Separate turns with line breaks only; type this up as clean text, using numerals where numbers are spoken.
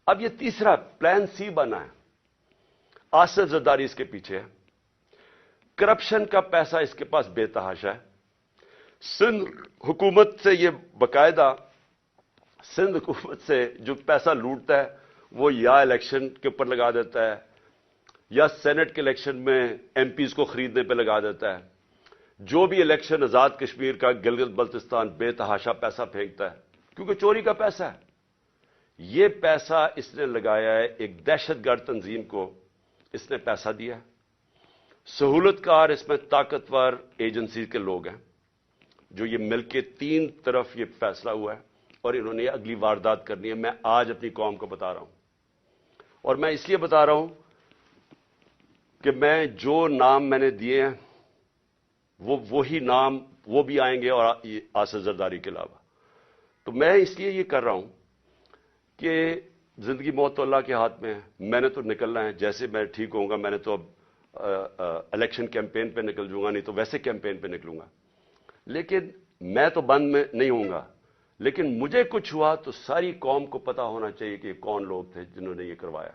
اب یہ تیسرا پلان سی بنا ہے. آصف زرداری اس کے پیچھے ہے. کرپشن کا پیسہ اس کے پاس بے تحاشا ہے. سندھ حکومت سے یہ باقاعدہ سندھ حکومت سے جو پیسہ لوٹتا ہے وہ یا الیکشن کے اوپر لگا دیتا ہے یا سینٹ کے الیکشن میں ایم پیز کو خریدنے پہ لگا دیتا ہے. جو بھی الیکشن آزاد کشمیر کا گلگت بلتستان بے تحاشا پیسہ پھینکتا ہے کیونکہ چوری کا پیسہ ہے. یہ پیسہ اس نے لگایا ہے ایک دہشت گرد تنظیم کو اس نے پیسہ دیا. سہولت کار اس میں طاقتور ایجنسی کے لوگ ہیں جو یہ مل کے تین طرف یہ فیصلہ ہوا ہے اور انہوں نے اگلی واردات کرنی ہے. میں آج اپنی قوم کو بتا رہا ہوں اور میں اس لیے بتا رہا ہوں کہ میں جو نام میں نے دیے ہیں وہی نام وہ بھی آئیں گے اور آصف زرداری کے علاوہ. تو میں اس لیے یہ کر رہا ہوں کہ زندگی موت تو اللہ کے ہاتھ میں ہے. میں نے تو نکلنا ہے. جیسے میں ٹھیک ہوں گا میں نے تو اب الیکشن کیمپین پہ نکل جوں گا, نہیں تو ویسے کیمپین پہ نکلوں گا. لیکن میں تو بند میں نہیں ہوں گا. لیکن مجھے کچھ ہوا تو ساری قوم کو پتا ہونا چاہیے کہ کون لوگ تھے جنہوں نے یہ کروایا.